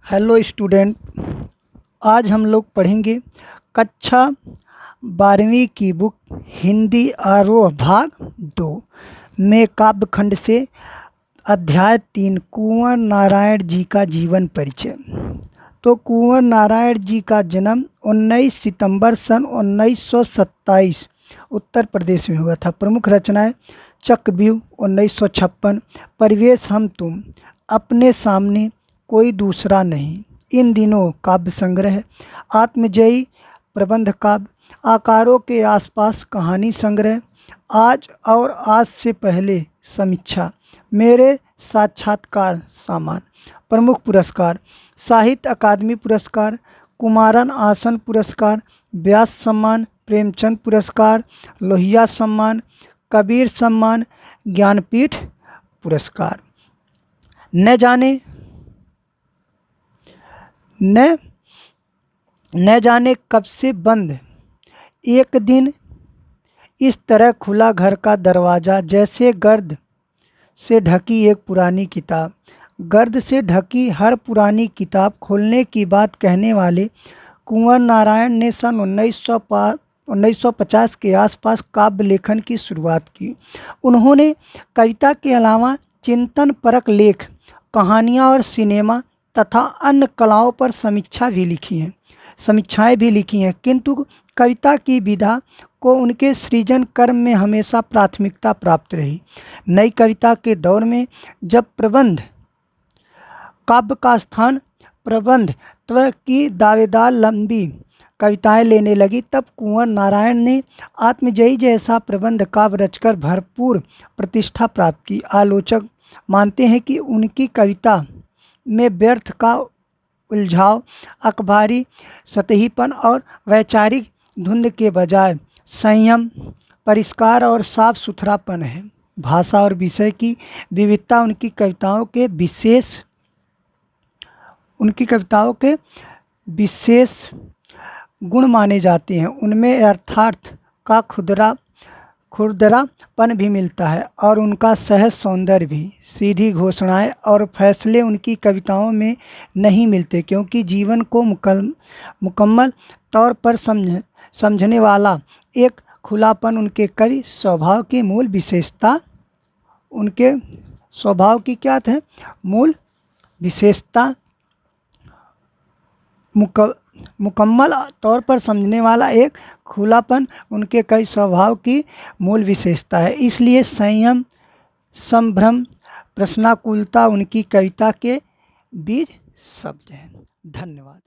Hello student, आज हम लोग पढ़ेंगे कक्षा 12वीं की बुक हिंदी आरोह भाग 2 में काव्यखंड से अध्याय 3 कुंवर नारायण जी का जीवन परिचय। तो कुंवर नारायण जी का जन्म 19 सितंबर सन 1927 उत्तर प्रदेश में हुआ था। प्रमुख रचनाएं चक्रव्यूह 1956, परिवेश हम तुम, अपने सामने कोई दूसरा नहीं, इन दिनों काव्य संग्रह, आत्मजयी प्रबंध काव्य, आकारों के आसपास कहानी संग्रह, आज और आज से पहले समीक्षा, मेरे साक्षात्कार सामान। प्रमुख पुरस्कार साहित्य अकादमी पुरस्कार, कुमारन आसन पुरस्कार, व्यास सम्मान, प्रेमचंद पुरस्कार, लोहिया सम्मान, कबीर सम्मान, ज्ञानपीठ पुरस्कार। न जाने कब से बंद एक दिन इस तरह खुला घर का दरवाज़ा, जैसे गर्द से ढकी एक पुरानी किताब। गर्द से ढकी हर पुरानी किताब खोलने की बात कहने वाले कुंवर नारायण ने सन 1950 के आसपास काव्य लेखन की शुरुआत की। उन्होंने कविता के अलावा चिंतन परक लेख, कहानियाँ और सिनेमा तथा अन्य कलाओं पर समीक्षाएं भी लिखी हैं, किंतु कविता की विधा को उनके सृजन कर्म में हमेशा प्राथमिकता प्राप्त रही। नई कविता के दौर में जब प्रबंध काव्य का स्थान प्रबंधत्व की दावेदार लंबी कविताएं लेने लगी, तब कुंवर नारायण ने आत्मजयी जैसा प्रबंध काव्य रचकर भरपूर प्रतिष्ठा प्राप्त की। आलोचक मानते हैं कि उनकी कविता में व्यर्थ का उलझाव, अखबारी सतहीपन और वैचारिक धुंध के बजाय संयम, परिष्कार और साफ सुथरापन है। भाषा और विषय की विविधता उनकी कविताओं के विशेष गुण माने जाते हैं। उनमें यथार्थ का खुरदरापन भी मिलता है और उनका सहज सौंदर्य भी। सीधी घोषणाएं और फैसले उनकी कविताओं में नहीं मिलते, क्योंकि जीवन को मुकम्मल तौर पर समझने वाला एक खुलापन उनके कवि स्वभाव की मूल विशेषता। उनके स्वभाव की क्या है? मूल विशेषता। मुकम्मल तौर पर समझने वाला एक खुलापन उनके कई स्वभाव की मूल विशेषता है। इसलिए संयम, संभ्रम, प्रश्नाकुलता उनकी कविता के बीज शब्द हैं। धन्यवाद।